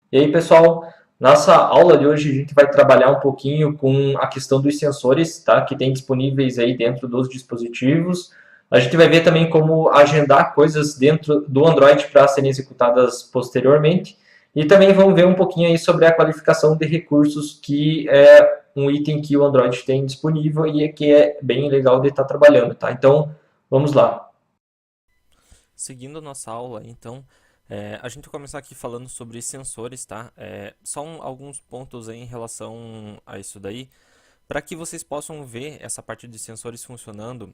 E aí, pessoal, nessa aula de hoje a gente vai trabalhar um pouquinho com a questão dos sensores, tá? Que tem disponíveis aí dentro dos dispositivos. A gente vai ver também como agendar coisas dentro do Android para serem executadas posteriormente. E também vamos ver um pouquinho aí sobre a qualificação de recursos, que é um item que o Android tem disponível e que é bem legal de estar trabalhando, tá? Então, vamos lá. Seguindo nossa aula, então, a gente vai começar aqui falando sobre sensores, tá? Só alguns pontos aí em relação a isso daí. Para que vocês possam ver essa parte de sensores funcionando,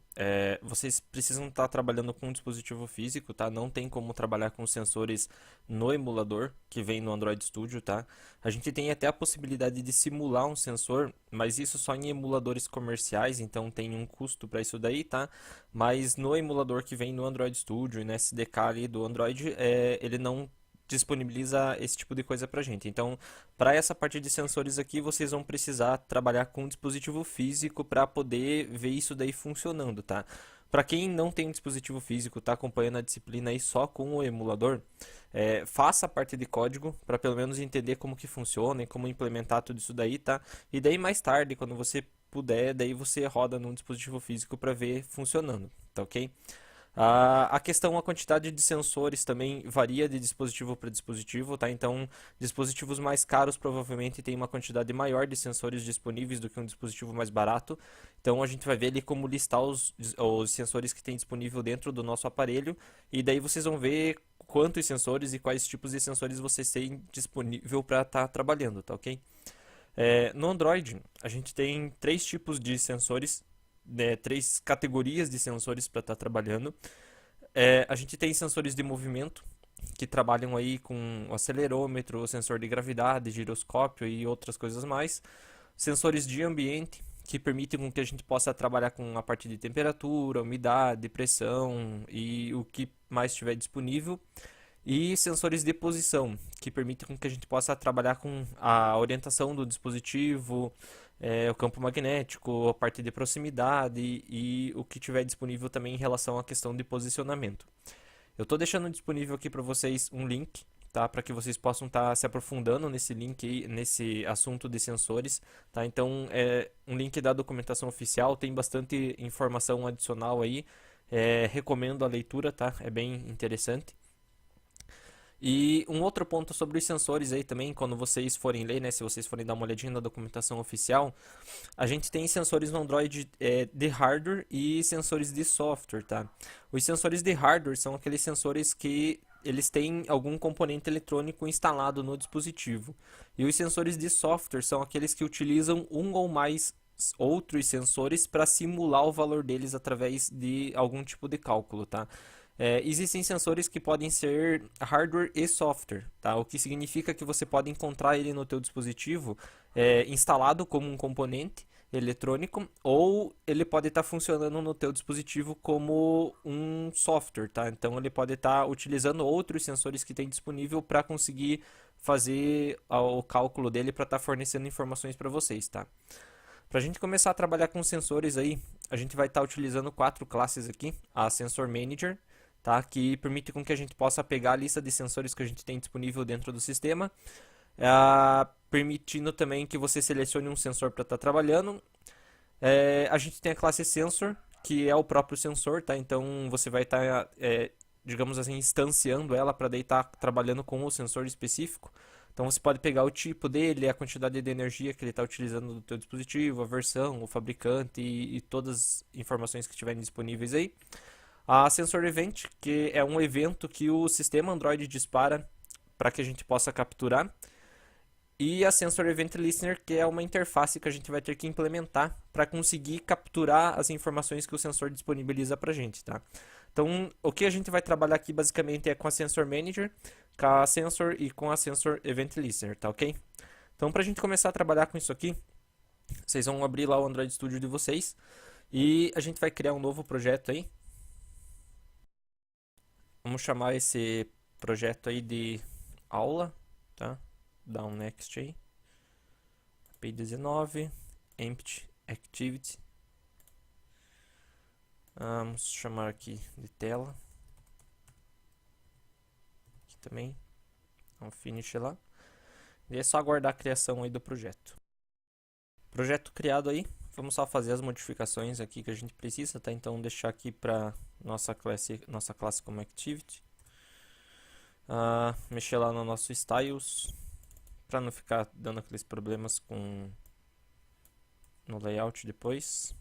vocês precisam estar trabalhando com um dispositivo físico, tá? Não tem como trabalhar com sensores no emulador que vem no Android Studio, tá? A gente tem até a possibilidade de simular um sensor, mas isso só em emuladores comerciais, então tem um custo para isso daí, tá? Mas no emulador que vem no Android Studio e no SDK ali do Android, ele não disponibiliza esse tipo de coisa pra gente. Então, para essa parte de sensores aqui, vocês vão precisar trabalhar com um dispositivo físico para poder ver isso daí funcionando, tá? Para quem não tem um dispositivo físico, está acompanhando a disciplina aí só com o emulador, faça a parte de código para pelo menos entender como que funciona e como implementar tudo isso daí, tá? E daí mais tarde, quando você puder, daí você roda num dispositivo físico para ver funcionando, tá ok? A questão, a quantidade de sensores também varia de dispositivo para dispositivo, tá? Então, dispositivos mais caros provavelmente têm uma quantidade maior de sensores disponíveis do que um dispositivo mais barato. Então, a gente vai ver ali como listar os sensores que tem disponível dentro do nosso aparelho e daí vocês vão ver quantos sensores e quais tipos de sensores vocês têm disponível para estar trabalhando, tá ok? No Android, a gente tem três tipos de sensores, três categorias de sensores para estar trabalhando. A gente tem sensores de movimento, que trabalham aí com o acelerômetro, o sensor de gravidade, giroscópio e outras coisas mais. Sensores de ambiente, que permitem com que a gente possa trabalhar com a parte de temperatura, umidade, pressão e o que mais estiver disponível. E sensores de posição, que permitem com que a gente possa trabalhar com a orientação do dispositivo, o campo magnético, a parte de proximidade e o que tiver disponível também em relação à questão de posicionamento. Eu estou deixando disponível aqui para vocês um link, tá? Para que vocês possam estar se aprofundando nesse link aí, nesse assunto de sensores, tá? Então, é um link da documentação oficial, tem bastante informação adicional aí. Recomendo a leitura, tá? É bem interessante. E um outro ponto sobre os sensores aí também, quando vocês forem ler, né, se vocês forem dar uma olhadinha na documentação oficial, a gente tem sensores no Android de hardware e sensores de software, tá? Os sensores de hardware são aqueles sensores que eles têm algum componente eletrônico instalado no dispositivo. E os sensores de software são aqueles que utilizam um ou mais outros sensores para simular o valor deles através de algum tipo de cálculo, tá? Existem sensores que podem ser hardware e software, tá? O que significa que você pode encontrar ele no teu dispositivo instalado como um componente eletrônico ou ele pode estar funcionando no teu dispositivo como um software, tá? Então ele pode estar utilizando outros sensores que tem disponível para conseguir fazer o cálculo dele para estar fornecendo informações para vocês, tá? Para a gente começar a trabalhar com sensores aí, a gente vai estar utilizando quatro classes aqui, a Sensor Manager, tá? Que permite com que a gente possa pegar a lista de sensores que a gente tem disponível dentro do sistema, permitindo também que você selecione um sensor para estar trabalhando. A gente tem a classe Sensor, que é o próprio sensor, tá? Então você vai estar, digamos assim, instanciando ela para daí estar trabalhando com o sensor específico. Então você pode pegar o tipo dele, a quantidade de energia que ele está utilizando do teu dispositivo, a versão, o fabricante e todas as informações que estiverem disponíveis aí. A Sensor Event, que é um evento que o sistema Android dispara para que a gente possa capturar. E a Sensor Event Listener, que é uma interface que a gente vai ter que implementar para conseguir capturar as informações que o sensor disponibiliza para a gente, tá? Então, o que a gente vai trabalhar aqui basicamente é com a Sensor Manager, com a Sensor e com a Sensor Event Listener, tá ok? Então, para a gente começar a trabalhar com isso aqui, vocês vão abrir lá o Android Studio de vocês e a gente vai criar um novo projeto aí. Vamos chamar esse projeto aí de aula, tá? Dá um next aí. P19, empty activity. Vamos chamar aqui de tela. Aqui também. Vamos finish lá. E é só aguardar a criação aí do projeto. Projeto criado aí, vamos só fazer as modificações aqui que a gente precisa, tá? Então deixar aqui para nossa classe como Activity. Mexer lá no nosso Styles, para não ficar dando aqueles problemas no layout depois.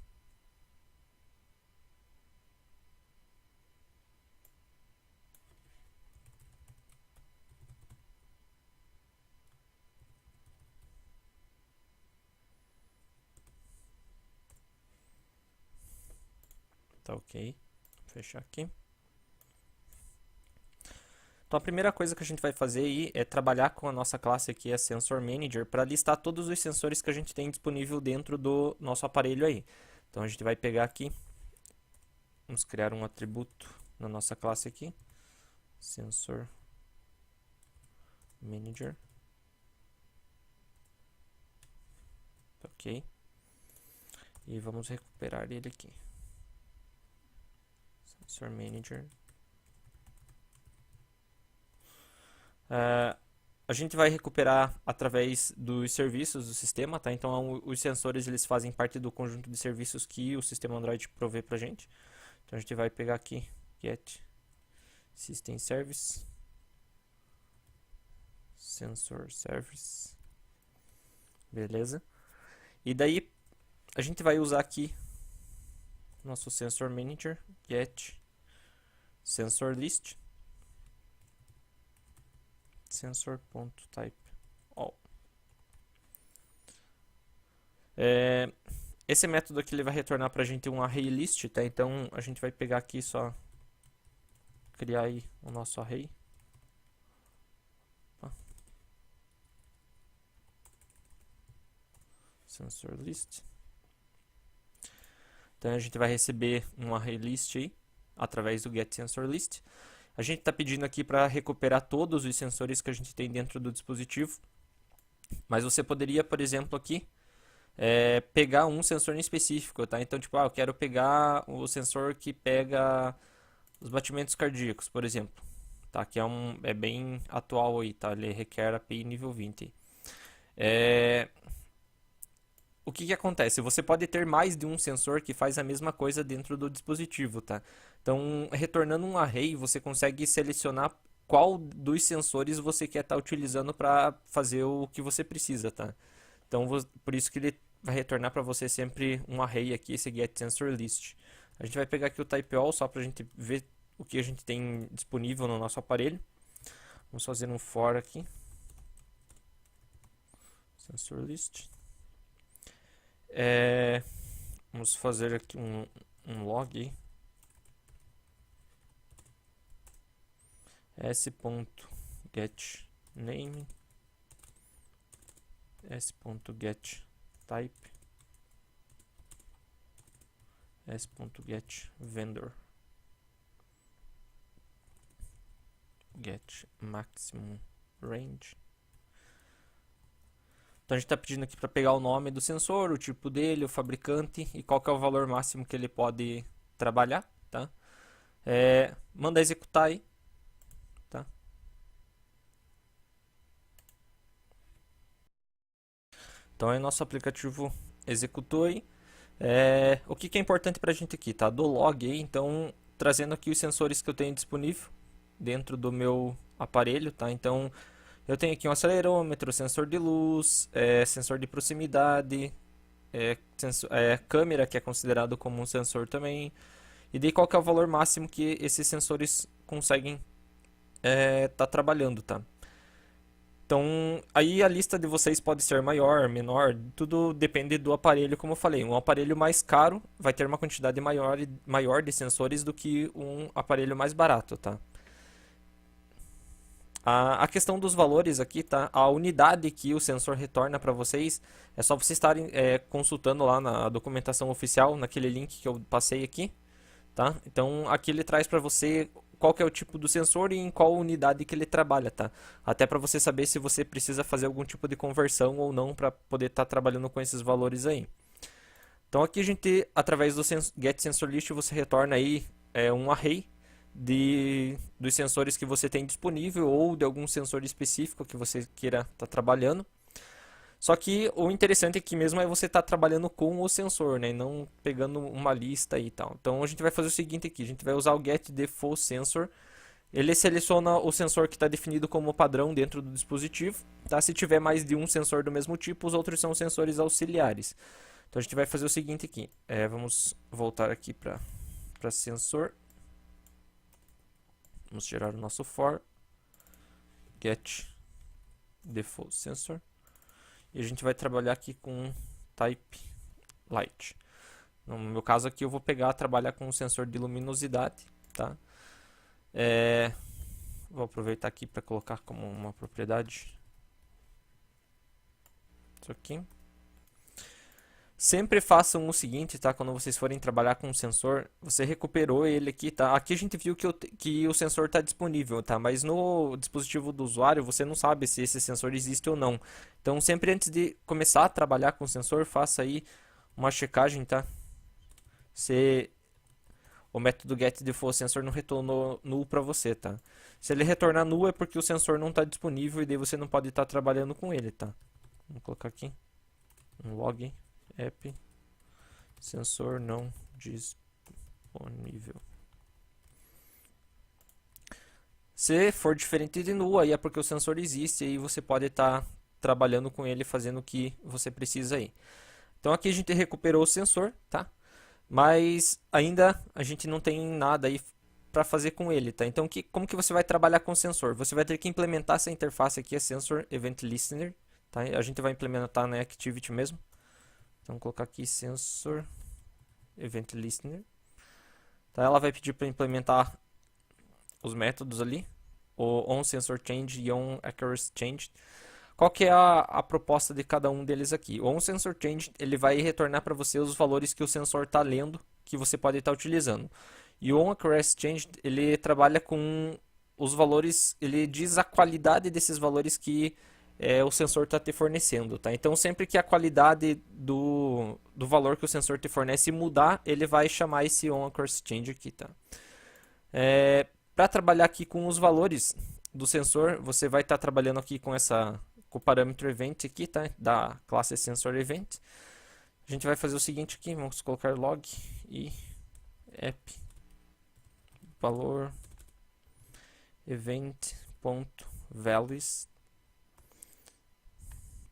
Tá ok. Vou fechar aqui. Então a primeira coisa que a gente vai fazer aí é trabalhar com a nossa classe aqui, a Sensor Manager, para listar todos os sensores que a gente tem disponível dentro do nosso aparelho aí. Então a gente vai pegar aqui, vamos criar um atributo na nossa classe aqui, Sensor Manager. Ok. E vamos recuperar ele aqui. Sensor Manager. A gente vai recuperar através dos serviços do sistema, tá? Então os sensores eles fazem parte do conjunto de serviços que o sistema Android provê pra gente. Então a gente vai pegar aqui get system service sensor service, beleza? E daí a gente vai usar aqui nosso sensor manager get sensor list sensor.type all. Esse método aqui ele vai retornar para a gente um array list, tá? Então a gente vai pegar aqui só criar aí o nosso array. Sensor list. Então a gente vai receber um array list aí através do get sensor list. A gente está pedindo aqui para recuperar todos os sensores que a gente tem dentro do dispositivo. Mas você poderia, por exemplo, aqui pegar um sensor em específico, tá? Então, tipo, eu quero pegar o sensor que pega os batimentos cardíacos, por exemplo, tá? Que é bem atual aí, tá? Ele requer API nível 20. O que acontece? Você pode ter mais de um sensor que faz a mesma coisa dentro do dispositivo, tá? Então, retornando um array, você consegue selecionar qual dos sensores você quer estar utilizando para fazer o que você precisa, tá? Então, por isso que ele vai retornar para você sempre um array aqui, esse get sensor list. A gente vai pegar aqui o type all só para a gente ver o que a gente tem disponível no nosso aparelho. Vamos fazer um for aqui. Sensor list. Vamos fazer aqui um log s.getName s.getType s.getVendor getMaximumRange. Então a gente está pedindo aqui para pegar o nome do sensor, o tipo dele, o fabricante e qual que é o valor máximo que ele pode trabalhar, tá? Manda executar aí, tá? Então aí nosso aplicativo executou aí. O que é importante para a gente aqui, tá? Do log aí, então trazendo aqui os sensores que eu tenho disponível dentro do meu aparelho, tá? Então eu tenho aqui um acelerômetro, sensor de luz, sensor de proximidade, câmera que é considerado como um sensor também. E daí qual que é o valor máximo que esses sensores conseguem tá trabalhando, tá? Então aí a lista de vocês pode ser maior, menor, tudo depende do aparelho, como eu falei. Um aparelho mais caro vai ter uma quantidade maior de sensores do que um aparelho mais barato, tá? A questão dos valores aqui, tá? A unidade que o sensor retorna para vocês é só vocês estarem consultando lá na documentação oficial, naquele link que eu passei aqui, tá? Então aqui ele traz para você qual que é o tipo do sensor e em qual unidade que ele trabalha, tá? Até para você saber se você precisa fazer algum tipo de conversão ou não para poder estar trabalhando com esses valores aí. Então aqui a gente, através do get sensor list, você retorna aí um array, dos sensores que você tem disponível ou de algum sensor específico que você queira estar trabalhando. Só que o interessante aqui mesmo é você estar trabalhando com o sensor, né? E não pegando uma lista e tal. Então a gente vai fazer o seguinte aqui, a gente vai usar o get default sensor. Ele seleciona o sensor que está definido como padrão dentro do dispositivo, tá? Se tiver mais de um sensor do mesmo tipo, os outros são sensores auxiliares. Então a gente vai fazer o seguinte aqui, vamos voltar aqui para sensor, vamos gerar o nosso for, get default sensor, e a gente vai trabalhar aqui com type light. No meu caso aqui eu vou trabalhar com um sensor de luminosidade, tá? Vou aproveitar aqui para colocar como uma propriedade isso aqui. Sempre façam o seguinte, tá? Quando vocês forem trabalhar com o sensor, você recuperou ele aqui, tá? Aqui a gente viu que o sensor está disponível, tá? Mas no dispositivo do usuário, você não sabe se esse sensor existe ou não. Então, sempre antes de começar a trabalhar com o sensor, faça aí uma checagem, tá? Se o método getDefaultSensor não retornou null para você, tá? Se ele retornar null é porque o sensor não está disponível e daí você não pode estar trabalhando com ele, tá? Vamos colocar aqui um log app sensor não disponível. Se for diferente de null, aí é porque o sensor existe e você pode estar trabalhando com ele, fazendo o que você precisa aí. Então aqui a gente recuperou o sensor, tá? Mas ainda a gente não tem nada aí para fazer com ele, tá? Então como que você vai trabalhar com o sensor? Você vai ter que implementar essa interface aqui, a Sensor Event Listener, tá? A gente vai implementar na Activity mesmo. Então, vou colocar aqui Sensor Event Listener. Tá? Ela vai pedir para implementar os métodos ali, o onSensorChange e onAccuracyChange. Qual que é a proposta de cada um deles aqui? O onSensorChange ele vai retornar para você os valores que o sensor está lendo, que você pode estar utilizando. E o onAccuracyChange ele trabalha com os valores, ele diz a qualidade desses valores que o sensor está te fornecendo, tá? Então, sempre que a qualidade do valor que o sensor te fornece mudar, ele vai chamar esse onAccuracyChange aqui, tá? Para trabalhar aqui com os valores do sensor, você vai estar trabalhando aqui com o parâmetro event aqui, tá? Da classe sensor event. A gente vai fazer o seguinte aqui, vamos colocar log e app valor event.values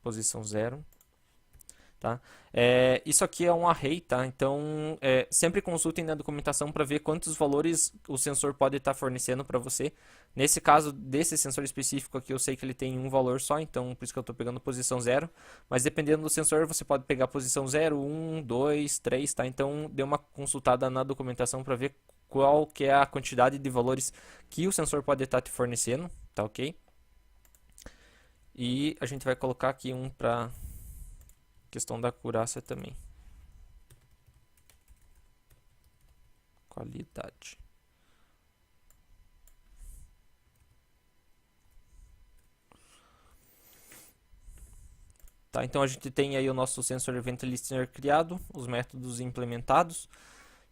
posição 0, tá? Isso aqui é um array, tá? Então, sempre consultem na documentação para ver quantos valores o sensor pode estar fornecendo para você. Nesse caso, desse sensor específico aqui, eu sei que ele tem um valor só, então por isso que eu estou pegando posição 0. Mas dependendo do sensor, você pode pegar posição 0, 1, 2, 3, tá? Então, dê uma consultada na documentação para ver qual que é a quantidade de valores que o sensor pode estar te fornecendo, tá ok? E a gente vai colocar aqui um para questão da acurácia também. Qualidade. Tá, então a gente tem aí o nosso Sensor Event Listener criado, os métodos implementados.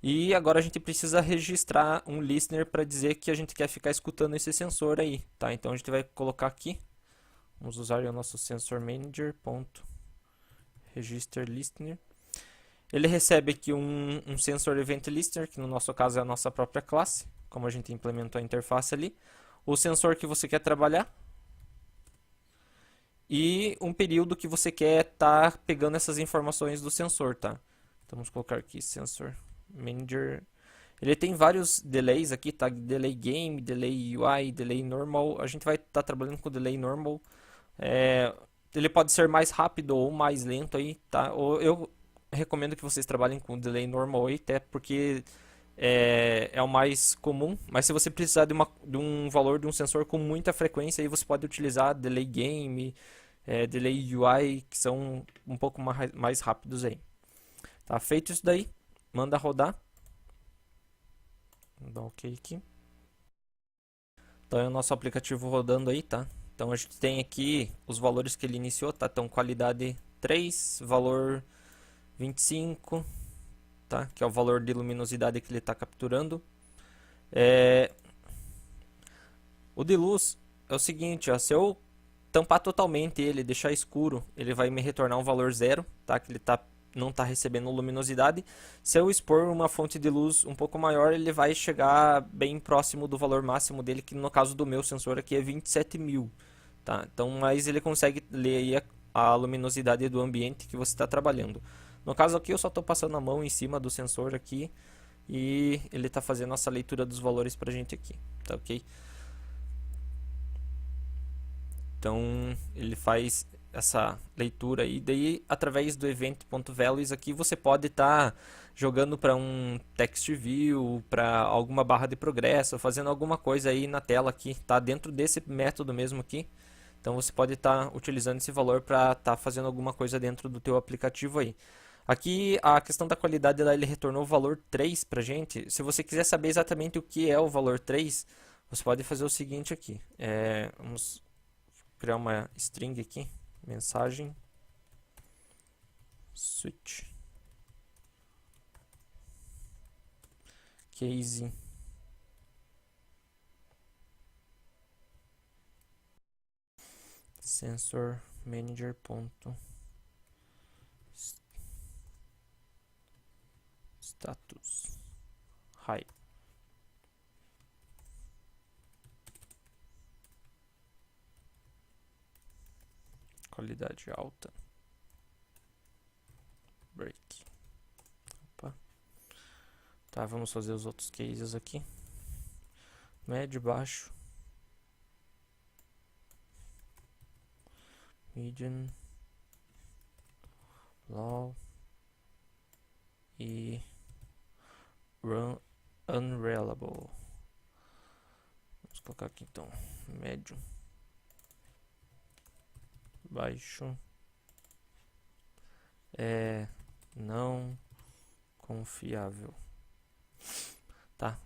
E agora a gente precisa registrar um listener para dizer que a gente quer ficar escutando esse sensor aí, tá? Então a gente vai colocar aqui, vamos usar o nosso Sensor Manager register listener. Ele recebe aqui um Sensor Event Listener, que no nosso caso é a nossa própria classe, como a gente implementou a interface ali. O sensor que você quer trabalhar. E um período que você quer estar pegando essas informações do sensor, tá? Então vamos colocar aqui Sensor Manager. Ele tem vários delays aqui, tá? Delay Game, Delay UI, Delay Normal. A gente vai estar trabalhando com Delay Normal. Ele pode ser mais rápido ou mais lento aí, tá? Eu recomendo que vocês trabalhem com Delay Normal aí, até porque é o mais comum. Mas se você precisar de um valor de um sensor com muita frequência, aí você pode utilizar Delay Game, Delay UI, que são um pouco mais rápidos aí. Tá feito isso daí, manda rodar. Vou dar OK aqui. Então é o nosso aplicativo rodando aí, tá? Então a gente tem aqui os valores que ele iniciou, tá? Então qualidade 3, valor 25, tá? Que é o valor de luminosidade que ele está capturando. É, o de luz é o seguinte, ó, se eu tampar totalmente ele, deixar escuro, ele vai me retornar um valor zero, tá? Que ele não está recebendo luminosidade. Se eu expor uma fonte de luz um pouco maior, ele vai chegar bem próximo do valor máximo dele, que no caso do meu sensor aqui é 27.000, tá? Então, mas ele consegue ler aí a luminosidade do ambiente que você está trabalhando. No caso aqui, eu só estou passando a mão em cima do sensor aqui e ele está fazendo essa leitura dos valores para a gente aqui, tá ok? Então ele faz essa leitura aí, daí através do event.values aqui você pode estar jogando para um text view, para alguma barra de progresso, fazendo alguma coisa aí na tela aqui, tá dentro desse método mesmo aqui. Então você pode estar utilizando esse valor para estar fazendo alguma coisa dentro do teu aplicativo aí. Aqui a questão da qualidade ele retornou o valor 3 para gente. Se você quiser saber exatamente o que é o valor 3, você pode fazer o seguinte aqui. Vamos criar uma string aqui, mensagem switch case sensor manager ponto status high. Qualidade alta. Break. Opa. Tá, vamos fazer os outros cases aqui. Médio, baixo. Medium. Low. E run unreliable. Vamos colocar aqui então. Médio. Baixo. Não confiável. Tá.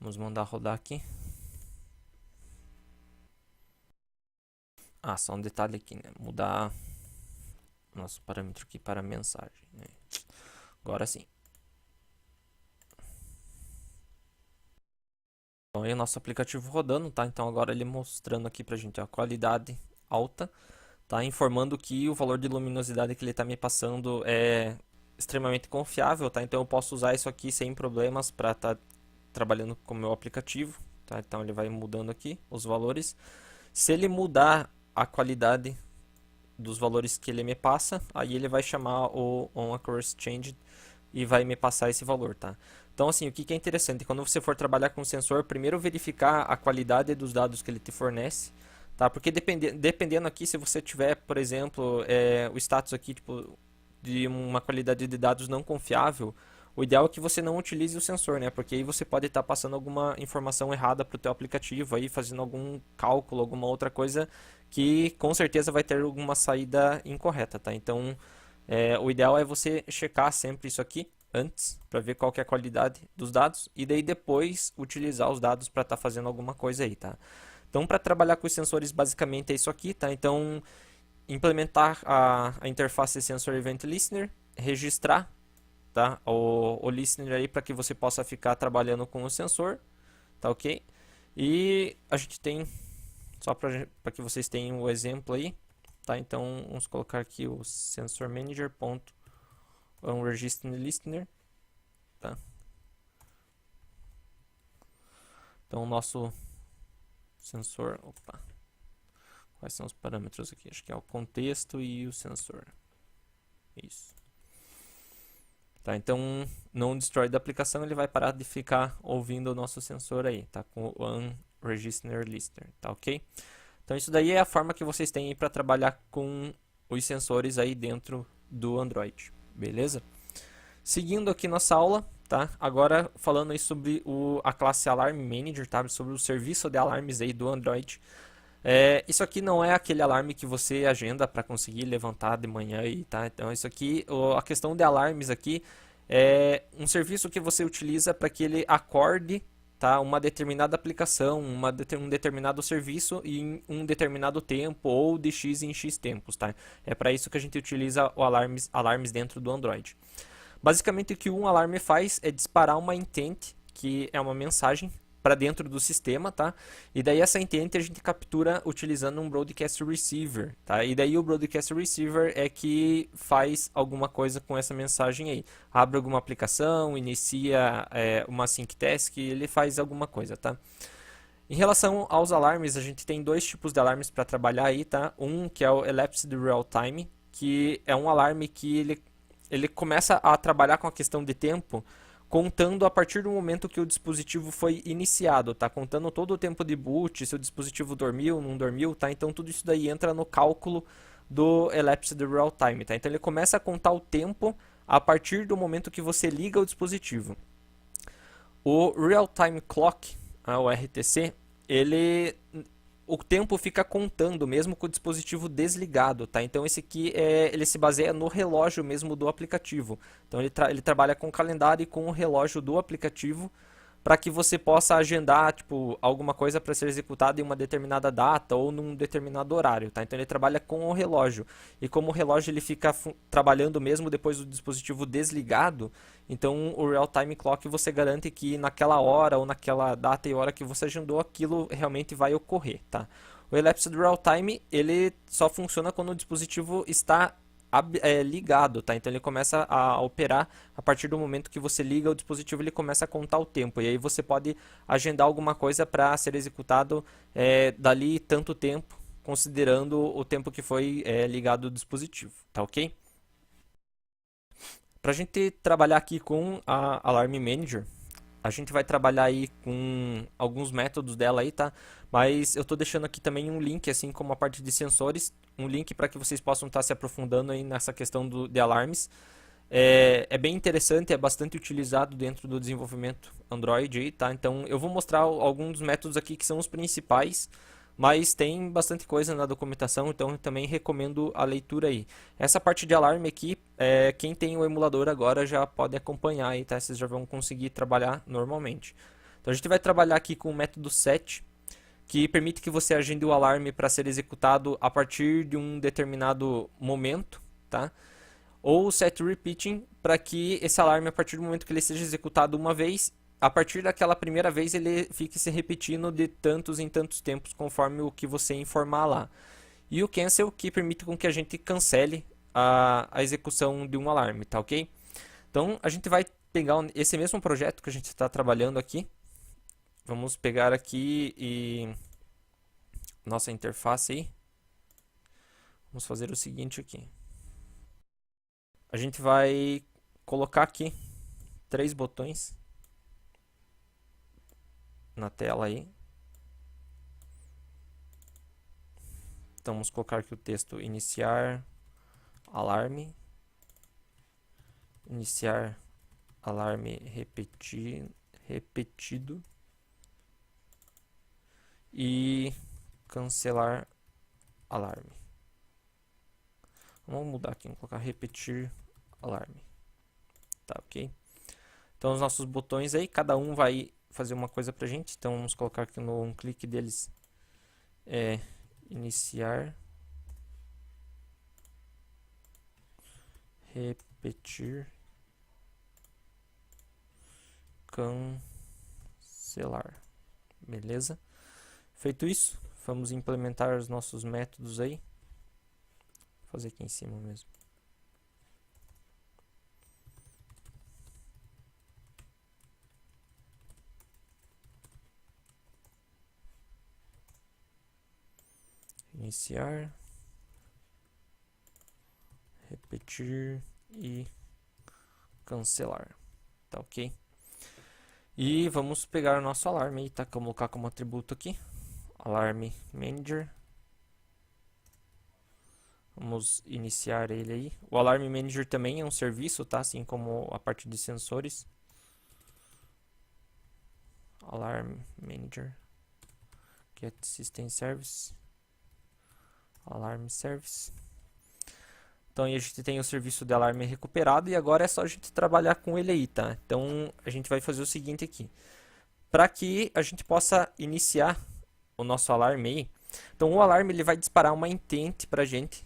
Vamos mandar rodar aqui. Ah, só um detalhe aqui, né? Mudar nosso parâmetro aqui para mensagem, né? Agora sim. Então aí o nosso aplicativo rodando, tá? Então agora ele mostrando aqui pra gente a qualidade alta, tá? Informando que o valor de luminosidade que ele tá me passando é extremamente confiável, tá? Então eu posso usar isso aqui sem problemas para estar trabalhando com o meu aplicativo, tá? Então ele vai mudando aqui os valores. Se ele mudar a qualidade dos valores que ele me passa, aí ele vai chamar o onAccuracyChange e vai me passar esse valor, tá? Então, assim, o que é interessante, quando você for trabalhar com o sensor, primeiro verificar a qualidade dos dados que ele te fornece, tá? Porque dependendo aqui, se você tiver, por exemplo, o status aqui, tipo, de uma qualidade de dados não confiável, o ideal é que você não utilize o sensor, né? Porque aí você pode estar passando alguma informação errada para o teu aplicativo, aí fazendo algum cálculo, alguma outra coisa que com certeza vai ter alguma saída incorreta, tá? Então, o ideal é você checar sempre isso aqui antes para ver qual que é a qualidade dos dados e daí depois utilizar os dados para estar fazendo alguma coisa aí, tá? Então, para trabalhar com os sensores, basicamente é isso aqui, tá? Então, implementar a interface Sensor Event Listener, registrar, tá? O listener aí para que você possa ficar trabalhando com o sensor, tá ok? E a gente tem, só para que vocês tenham o exemplo aí, tá? Então vamos colocar aqui o sensor manager ponto register listener, tá? Então o nosso sensor, opa, quais são os parâmetros aqui? Acho que é o contexto e o sensor, isso. Tá, então, não destroy da aplicação, ele vai parar de ficar ouvindo o nosso sensor aí, tá? Com o unregister listener, tá ok? Então, isso daí é a forma que vocês têm para trabalhar com os sensores aí dentro do Android, beleza? Seguindo aqui nossa aula, tá? Agora falando aí sobre a classe Alarm Manager, tá? Sobre o serviço de alarmes aí do Android. Isso aqui não é aquele alarme que você agenda para conseguir levantar de manhã aí, tá? Então isso aqui, a questão de alarmes aqui é um serviço que você utiliza para que ele acorde, tá? Uma determinada aplicação, um determinado serviço em um determinado tempo ou de X em X tempos, tá? É para isso que a gente utiliza o alarmes dentro do Android. Basicamente o que um alarme faz é disparar uma intent, que é uma mensagem para dentro do sistema, tá? E daí essa intent a gente captura utilizando um Broadcast Receiver, tá? E daí o Broadcast Receiver é que faz alguma coisa com essa mensagem aí. Abre alguma aplicação, inicia uma sync task, ele faz alguma coisa, tá? Em relação aos alarmes, a gente tem dois tipos de alarmes para trabalhar aí, tá? Um que é o Elapsed Real Time, que é um alarme que ele começa a trabalhar com a questão de tempo, contando a partir do momento que o dispositivo foi iniciado, tá? Contando todo o tempo de boot, se o dispositivo dormiu, não dormiu, tá? Então tudo isso daí entra no cálculo do Elapsed Real Time, tá? Então ele começa a contar o tempo a partir do momento que você liga o dispositivo. O Real Time Clock, o RTC, o tempo fica contando mesmo com o dispositivo desligado, tá? Então esse aqui ele se baseia no relógio mesmo do aplicativo. Então ele trabalha com o calendário e com o relógio do aplicativo para que você possa agendar tipo alguma coisa para ser executada em uma determinada data ou num determinado horário, tá? Então ele trabalha com o relógio e como o relógio ele fica trabalhando mesmo depois do dispositivo desligado, então o real time clock você garante que naquela hora ou naquela data e hora que você agendou aquilo realmente vai ocorrer, tá? O Elapsed Real Time ele só funciona quando o dispositivo está ligado, tá? Então ele começa a operar a partir do momento que você liga o dispositivo, ele começa a contar o tempo. E aí você pode agendar alguma coisa para ser executado dali tanto tempo, considerando o tempo que foi ligado o dispositivo, tá ok? Para a gente trabalhar aqui com a Alarm Manager, a gente vai trabalhar aí com alguns métodos dela aí, tá? Mas eu tô deixando aqui também um link, assim como a parte de sensores, um link para que vocês possam estar se aprofundando aí nessa questão de alarmes. É bem interessante, é bastante utilizado dentro do desenvolvimento Android aí, tá? Então eu vou mostrar alguns dos métodos aqui que são os principais, mas tem bastante coisa na documentação, então eu também recomendo a leitura aí. Essa parte de alarme aqui, quem tem o emulador agora já pode acompanhar aí, tá? Vocês já vão conseguir trabalhar normalmente. Então a gente vai trabalhar aqui com o método set, que permite que você agende o alarme para ser executado a partir de um determinado momento, tá? Ou o set repeating, para que esse alarme, a partir do momento que ele seja executado uma vez, a partir daquela primeira vez ele fique se repetindo de tantos em tantos tempos, conforme o que você informar lá. E o cancel, que permite com que a gente cancele a execução de um alarme, tá ok? Então a gente vai pegar esse mesmo projeto que a gente está trabalhando aqui. Vamos pegar aqui e nossa interface aí. Vamos fazer o seguinte aqui. A gente vai colocar aqui 3 botões na tela aí. Então vamos colocar aqui o texto iniciar alarme, iniciar alarme repetido e cancelar alarme. Vamos mudar aqui, vamos colocar repetir alarme. Tá, ok? Então os nossos botões aí, cada um vai fazer uma coisa pra gente. Então vamos colocar aqui no um clique deles iniciar, repetir, cancelar. Beleza? Feito isso, vamos implementar os nossos métodos aí. Vou fazer aqui em cima mesmo. Iniciar, repetir e cancelar. Tá ok? E vamos pegar o nosso alarme e tá, colocar como atributo aqui Alarm Manager. Vamos iniciar ele aí. O Alarm Manager também é um serviço, tá? Assim como a parte de sensores. Alarm Manager, Get System Service, Alarm Service. Então aí a gente tem o serviço de alarme recuperado e agora é só a gente trabalhar com ele aí, tá? Então a gente vai fazer o seguinte aqui. Para que a gente possa iniciar o nosso alarme aí. Então o alarme ele vai disparar uma intent para a gente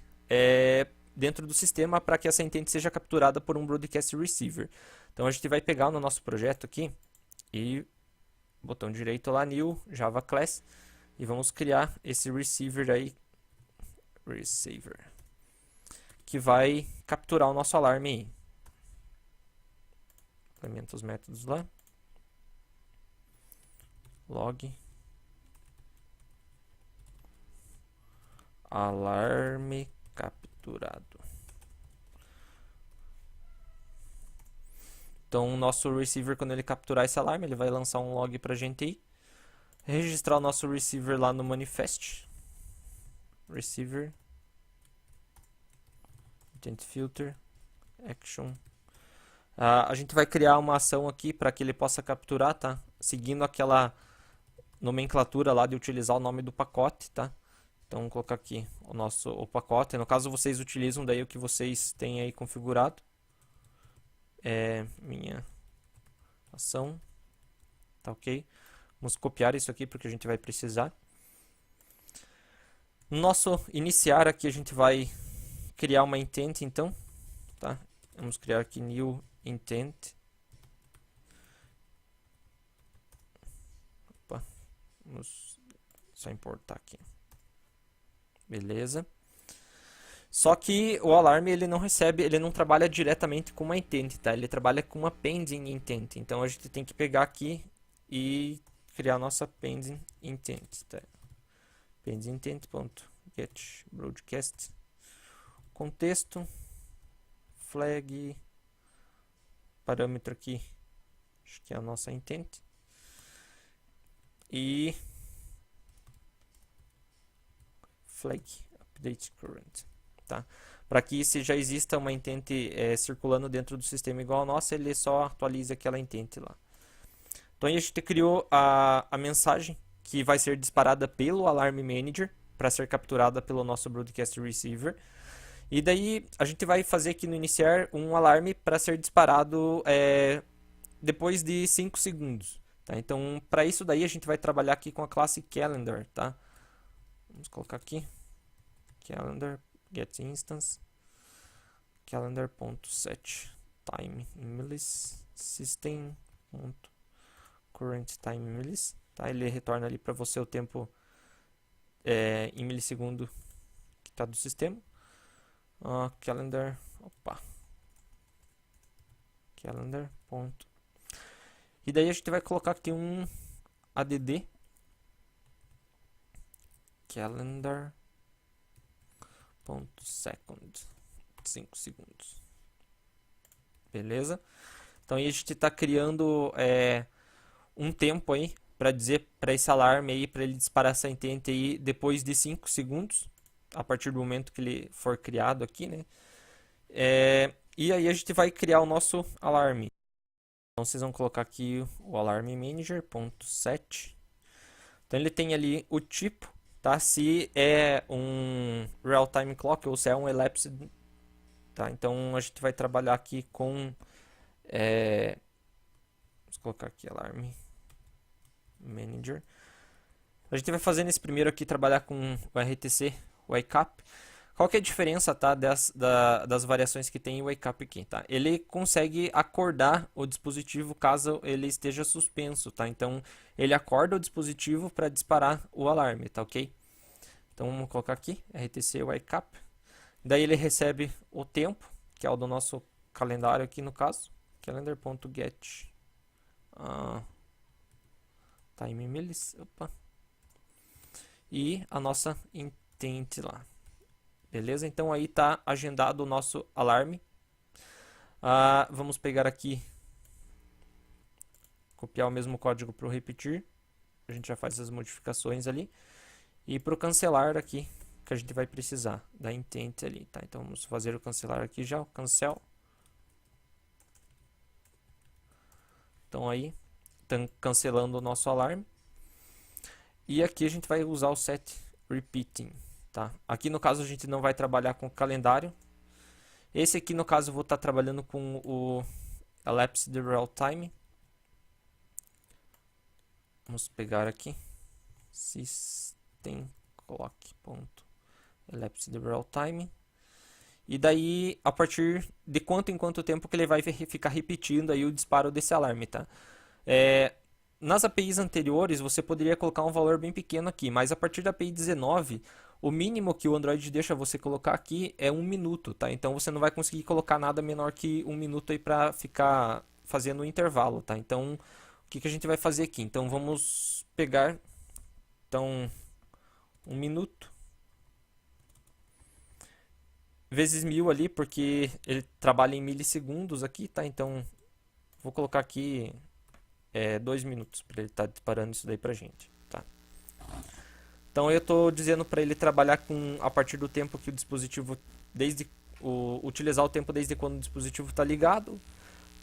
dentro do sistema para que essa intent seja capturada por um Broadcast Receiver. Então a gente vai pegar no nosso projeto aqui E botão direito lá, New, Java Class. E vamos criar esse receiver aí, receiver, que vai capturar o nosso alarme aí. Implementa os métodos lá. Log. Alarme capturado. Então, o nosso receiver, quando ele capturar esse alarme, ele vai lançar um log pra gente aí. Registrar o nosso receiver lá no manifest. Receiver. Intent filter. Action. A gente vai criar uma ação aqui para que ele possa capturar, tá? Seguindo aquela nomenclatura lá de utilizar o nome do pacote, tá? Então, vou colocar aqui o pacote. No caso, vocês utilizam daí o que vocês têm aí configurado. É minha ação. Tá ok? Vamos copiar isso aqui porque a gente vai precisar. No nosso iniciar aqui, a gente vai criar uma intent, então. Tá? Vamos criar aqui new intent. Opa, vamos só importar aqui. Beleza. Só que o alarme ele não recebe, ele não trabalha diretamente com uma intent, tá? Ele trabalha com uma pending intent. Então a gente tem que pegar aqui e criar a nossa pending intent, tá? Pending intent.get broadcast contexto flag parâmetro aqui, acho que é a nossa intent, e flag update current, tá? Para que se já exista uma intent circulando dentro do sistema igual a nossa, ele só atualiza aquela intent lá. Então aí a gente criou a mensagem que vai ser disparada pelo Alarm Manager para ser capturada pelo nosso Broadcast Receiver. E daí a gente vai fazer aqui no iniciar um alarme para ser disparado depois de 5 segundos. Tá? Então, para isso daí a gente vai trabalhar aqui com a classe Calendar. Tá? Vamos colocar aqui Calendar, get instance, calendar.set time in millis, system.current time in millis. Tá? Ele retorna ali para você o tempo em milissegundo que está do sistema. Calendar, calendar. Ponto. E daí a gente vai colocar aqui um add calendar.second, 5 segundos. Beleza? Então aí a gente está criando um tempo aí para dizer para esse alarme aí, para ele disparar essa intent aí depois de 5 segundos, a partir do momento que ele for criado aqui, né? E aí a gente vai criar o nosso alarme. Então vocês vão colocar aqui o alarm manager.set. Então ele tem ali o tipo, tá? Se é um real time clock ou se é um elapsed, tá? Então a gente vai trabalhar aqui com vamos colocar aqui alarm manager. A gente vai fazer nesse primeiro aqui trabalhar com o RTC wake up. Qual que é a diferença, tá, das variações que tem o wake up aqui, tá? Ele consegue acordar o dispositivo caso ele esteja suspenso, tá? Então ele acorda o dispositivo para disparar o alarme, tá ok? Então vamos colocar aqui RTC wake up. Daí ele recebe o tempo, que é o do nosso calendário aqui no caso, calendar.get time millis, e a nossa intent lá. Beleza? Então aí está agendado o nosso alarme. Vamos pegar aqui, copiar o mesmo código para o repetir. A gente já faz as modificações ali. E para o cancelar aqui, que a gente vai precisar da intent ali, tá? Então vamos fazer o cancelar aqui já, o cancel. Então aí, estão cancelando o nosso alarme. E aqui a gente vai usar o set repeating, tá? Aqui no caso a gente não vai trabalhar com o calendário. Esse aqui no caso eu vou estar trabalhando com o elapsed real time. Vamos pegar aqui system clock.elapsed real time. E daí, a partir de quanto em quanto tempo que ele vai ficar repetindo aí o disparo desse alarme, tá? nas APIs anteriores você poderia colocar um valor bem pequeno aqui, mas a partir da API 19, o mínimo que o Android deixa você colocar aqui é 1 minuto, tá? Então você não vai conseguir colocar nada menor que 1 minuto aí para ficar fazendo o intervalo, tá? Então, o que que a gente vai fazer aqui? Então, vamos pegar, então, 1 minuto vezes 1000 ali, porque ele trabalha em milissegundos aqui, tá? Então, vou colocar aqui 2 minutos para ele estar disparando isso daí pra gente, tá? Então, eu estou dizendo para ele trabalhar a partir do tempo que o dispositivo, utilizar o tempo desde quando o dispositivo está ligado,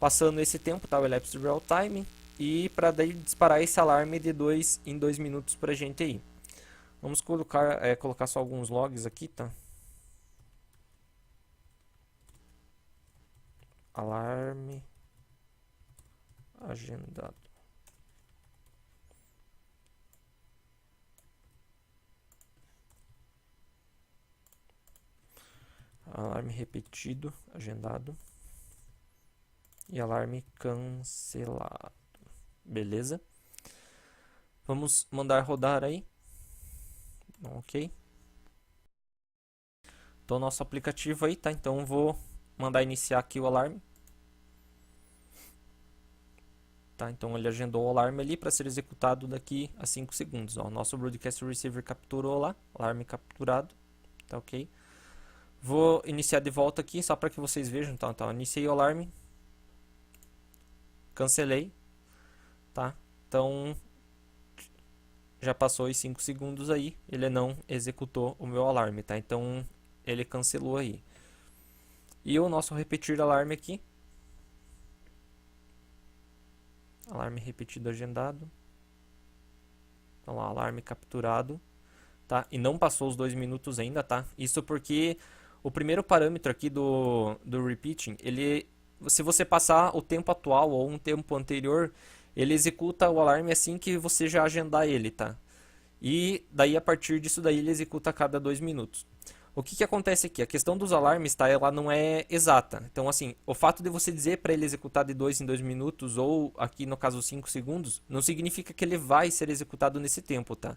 passando esse tempo, tá? O Elapsed Real Time, e para daí disparar esse alarme de 2 em 2 minutos pra gente aí. Vamos colocar só alguns logs aqui, tá? Alarme agendado. Alarme repetido, agendado. E alarme cancelado. Beleza? Vamos mandar rodar aí. Ok. Então, nosso aplicativo aí, tá? Então, vou mandar iniciar aqui o alarme. Tá? Então, ele agendou o alarme ali para ser executado daqui a 5 segundos. Ó. Nosso Broadcast Receiver capturou lá. Alarme capturado. Tá ok? Vou iniciar de volta aqui, só para que vocês vejam. Então, iniciei o alarme. Cancelei. Tá? Então, já passou os 5 segundos aí. Ele não executou o meu alarme, tá? Então, ele cancelou aí. E o nosso repetir alarme aqui. Alarme repetido agendado. Então lá, alarme capturado. Tá? E não passou os 2 minutos ainda, tá? Isso porque o primeiro parâmetro aqui do repeating, se você passar o tempo atual ou um tempo anterior, ele executa o alarme assim que você já agendar ele, tá? E daí a partir disso daí ele executa a cada 2 minutos. O que que acontece aqui? A questão dos alarmes, tá? Ela não é exata. Então, assim, o fato de você dizer para ele executar de 2 em 2 minutos, ou aqui no caso 5 segundos, não significa que ele vai ser executado nesse tempo, tá?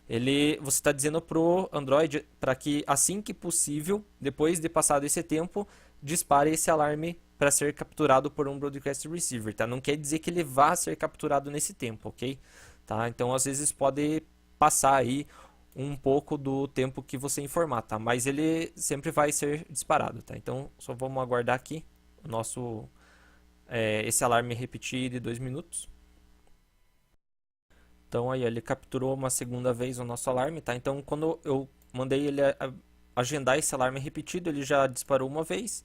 Você está dizendo pro Android para que assim que possível, depois de passado esse tempo, dispare esse alarme para ser capturado por um Broadcast Receiver, tá? Não quer dizer que ele vá ser capturado nesse tempo, ok? Tá? Então, às vezes pode passar aí um pouco do tempo que você informar, tá? Mas ele sempre vai ser disparado, tá? Então, só vamos aguardar aqui o nosso esse alarme repetir de 2 minutos. Então, aí ele capturou uma segunda vez o nosso alarme, tá? Então, quando eu mandei ele agendar esse alarme repetido, ele já disparou uma vez,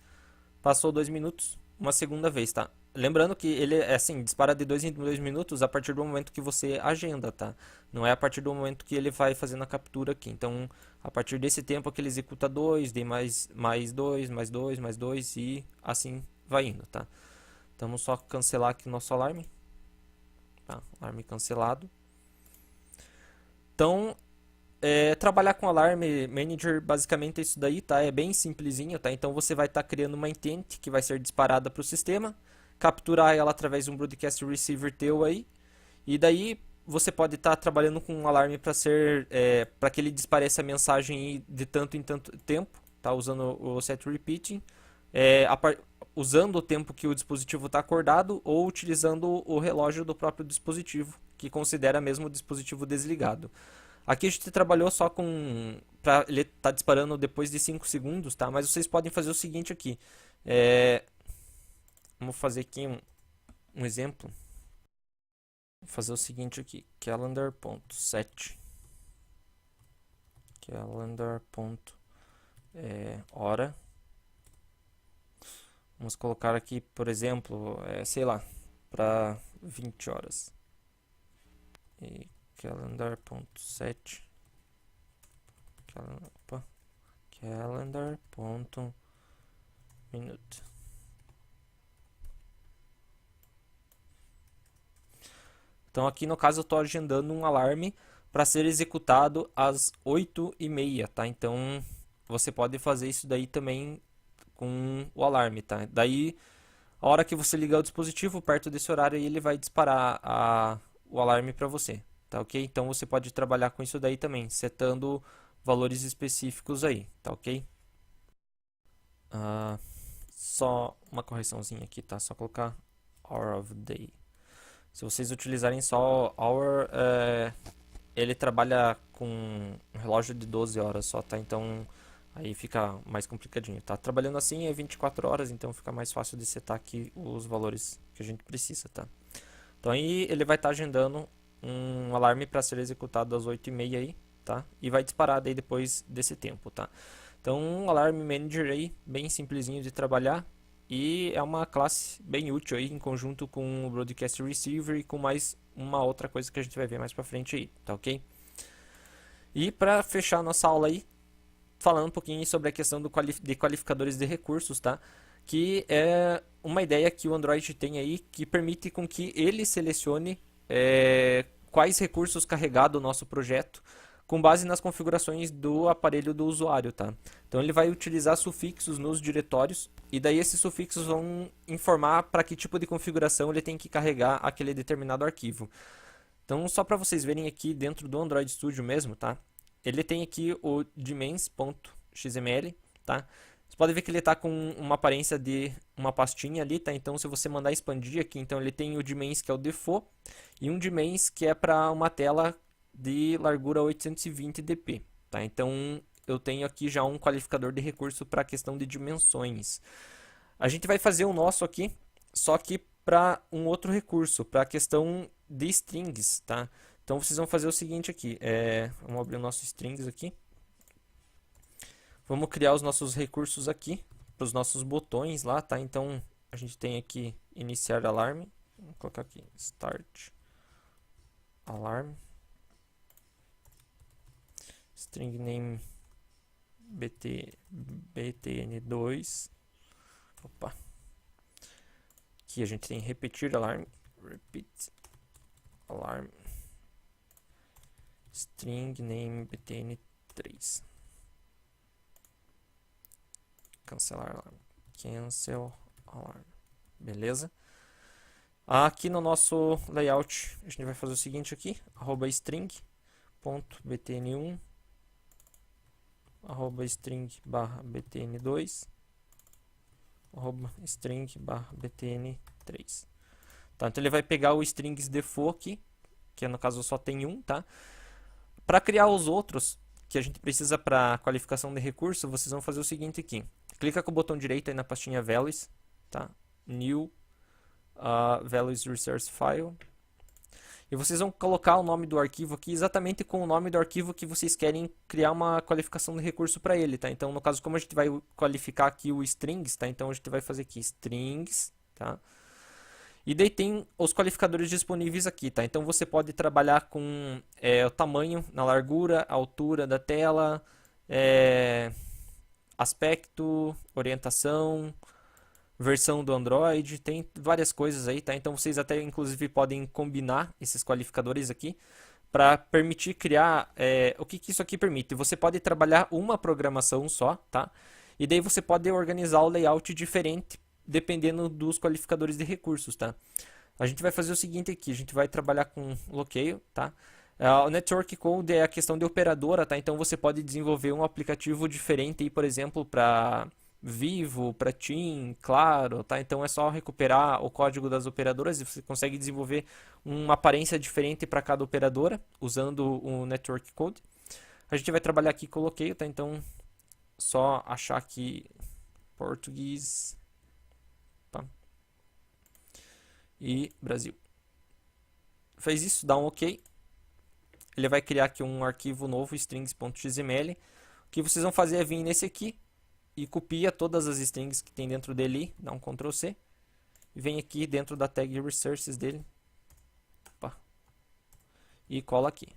passou 2 minutos, uma segunda vez, tá? Lembrando que ele é assim, dispara de 2 em 2 minutos a partir do momento que você agenda, tá? Não é a partir do momento que ele vai fazendo a captura aqui. Então, a partir desse tempo que ele executa 2, de mais 2, mais 2, mais 2 e assim vai indo, tá? Então, vamos só cancelar aqui o nosso alarme. Tá? Alarme cancelado. Então, trabalhar com Alarme Manager basicamente é isso daí, tá? É bem simplesinho, tá? Então você vai estar criando uma intent que vai ser disparada para o sistema, capturar ela através de um Broadcast Receiver teu aí, e daí você pode estar trabalhando com um alarme para que ele dispare essa mensagem de tanto em tanto tempo, tá? Usando o set repeating, usando o tempo que o dispositivo está acordado ou utilizando o relógio do próprio dispositivo, que considera mesmo o dispositivo desligado. Aqui a gente trabalhou só para ele estar disparando depois de 5 segundos, tá? Mas vocês podem fazer o seguinte aqui. Vamos fazer aqui um exemplo. Vou fazer o seguinte aqui. Calendar.set Calendar.hora. Vamos colocar aqui, por exemplo, sei lá, para 20 horas. E calendar.set calendar.minute. Então aqui no caso eu estou agendando um alarme para ser executado às 8h30, tá? Então você pode fazer isso daí também com o alarme, tá? Daí a hora que você ligar o dispositivo perto desse horário ele vai disparar o alarme para você, tá ok? Então você pode trabalhar com isso daí também, setando valores específicos aí, tá ok? Ah, só uma correçãozinha aqui, tá? Só colocar hour of day. Se vocês utilizarem só hour, ele trabalha com um relógio de 12 horas só, tá? Então aí fica mais complicadinho, tá? Trabalhando assim é 24 horas, então fica mais fácil de setar aqui os valores que a gente precisa, tá? Então aí ele vai estar agendando um alarme para ser executado às 8h30 aí, tá? E vai disparar daí depois desse tempo, tá? Então um Alarm Manager aí, bem simplesinho de trabalhar e é uma classe bem útil aí em conjunto com o Broadcast Receiver e com mais uma outra coisa que a gente vai ver mais pra frente aí, tá ok? E para fechar nossa aula aí, falando um pouquinho sobre a questão de qualificadores de recursos, tá? Que é uma ideia que o Android tem aí que permite com que ele selecione quais recursos carregar do nosso projeto com base nas configurações do aparelho do usuário, tá? Então ele vai utilizar sufixos nos diretórios e daí esses sufixos vão informar para que tipo de configuração ele tem que carregar aquele determinado arquivo. Então só para vocês verem aqui dentro do Android Studio mesmo, tá? Ele tem aqui o dimens.xml, tá? Você pode ver que ele está com uma aparência de uma pastinha ali, tá? Então se você mandar expandir aqui, então ele tem o dimens que é o default e um dimens que é para uma tela de largura 820 dp, tá? Então eu tenho aqui já um qualificador de recurso para a questão de dimensões. A gente vai fazer o nosso aqui, só que para um outro recurso, para a questão de strings, tá? Então vocês vão fazer o seguinte aqui, vamos abrir o nosso strings aqui. Vamos criar os nossos recursos aqui, para os nossos botões lá, tá? Então a gente tem aqui iniciar alarme, vou colocar aqui start alarm, string name btn2, opa, aqui a gente tem repetir alarm, repeat alarm, string name btn3, cancelar alarm, cancel alarm, beleza? Aqui no nosso layout a gente vai fazer o seguinte aqui, @string.btn1, @string/btn2, @string/btn3. Tá, então ele vai pegar o strings default aqui, que no caso só tem um, tá? Para criar os outros que a gente precisa para qualificação de recurso, vocês vão fazer o seguinte aqui. Clica com o botão direito aí na pastinha values, tá? New values resource file. E vocês vão colocar o nome do arquivo aqui exatamente com o nome do arquivo que vocês querem criar uma qualificação de recurso para ele, tá? Então, no caso, como a gente vai qualificar aqui o strings, tá? Então, a gente vai fazer aqui strings, tá? E daí tem os qualificadores disponíveis aqui, tá? Então, você pode trabalhar com o tamanho, na largura, altura da tela, aspecto, orientação, versão do Android, tem várias coisas aí, tá? Então vocês até inclusive podem combinar esses qualificadores aqui para permitir criar o que isso aqui permite. Você pode trabalhar uma programação só, tá? E daí você pode organizar o layout diferente dependendo dos qualificadores de recursos, tá? A gente vai fazer o seguinte aqui, a gente vai trabalhar com bloqueio, tá? O Network Code é a questão de operadora, tá? Então você pode desenvolver um aplicativo diferente aí, por exemplo, para Vivo, para TIM, Claro, tá? Então é só recuperar o código das operadoras e você consegue desenvolver uma aparência diferente para cada operadora usando o Network Code. A gente vai trabalhar aqui com bloqueio, tá? Então só achar aqui português, tá? E Brasil. Fez isso, dá um OK. Ele vai criar aqui um arquivo novo, strings.xml. O que vocês vão fazer é vir nesse aqui e copia todas as strings que tem dentro dele, dá um Ctrl C. E vem aqui dentro da tag resources dele. Opa, e cola aqui.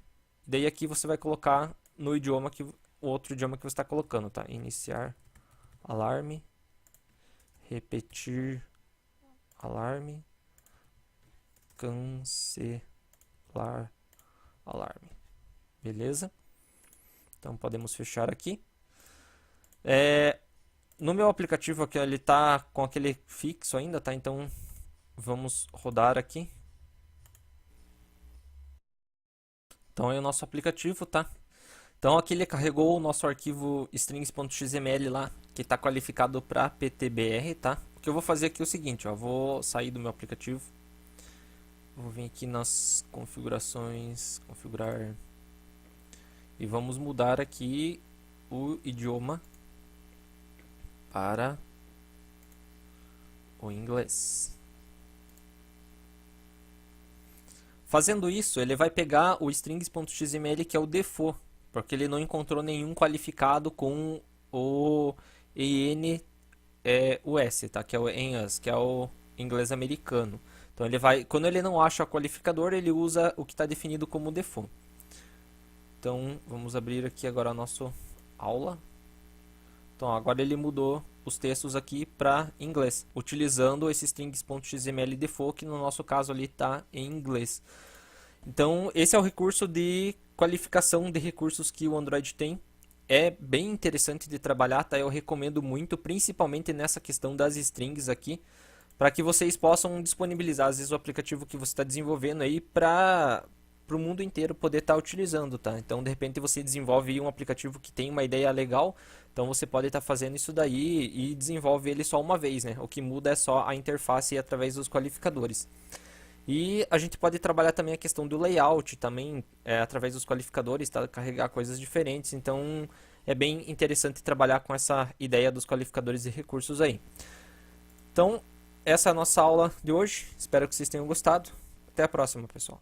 Daí aqui você vai colocar no idioma que o outro idioma que você está colocando, tá? Iniciar alarme, repetir alarme, cancelar alarme. Beleza? Então podemos fechar aqui. No meu aplicativo aqui ele está com aquele fixo ainda, tá? Então vamos rodar aqui. Então é o nosso aplicativo, tá? Então aqui ele carregou o nosso arquivo strings.xml lá, que está qualificado para PTBR, tá? O que eu vou fazer aqui é o seguinte, ó, vou sair do meu aplicativo, vou vir aqui nas configurações, configurar, e vamos mudar aqui o idioma para o inglês. Fazendo isso, ele vai pegar o strings.xml, que é o default, porque ele não encontrou nenhum qualificado com o ENUS, tá? Que é o ENUS, que é o inglês americano. Então ele vai, quando ele não acha o qualificador, ele usa o que está definido como default. Então vamos abrir aqui agora a nossa aula. Então agora ele mudou os textos aqui para inglês, utilizando esse strings.xml default, que no nosso caso ali está em inglês. Então esse é o recurso de qualificação de recursos que o Android tem. É bem interessante de trabalhar, tá? Eu recomendo muito, principalmente nessa questão das strings aqui, para que vocês possam disponibilizar às vezes o aplicativo que você está desenvolvendo aí para o mundo inteiro poder estar utilizando, tá? Então, de repente, você desenvolve um aplicativo que tem uma ideia legal, então você pode estar fazendo isso daí e desenvolve ele só uma vez, né? O que muda é só a interface através dos qualificadores. E a gente pode trabalhar também a questão do layout, também através dos qualificadores, tá? Carregar coisas diferentes, então é bem interessante trabalhar com essa ideia dos qualificadores e recursos aí. Então, essa é a nossa aula de hoje, espero que vocês tenham gostado. Até a próxima, pessoal.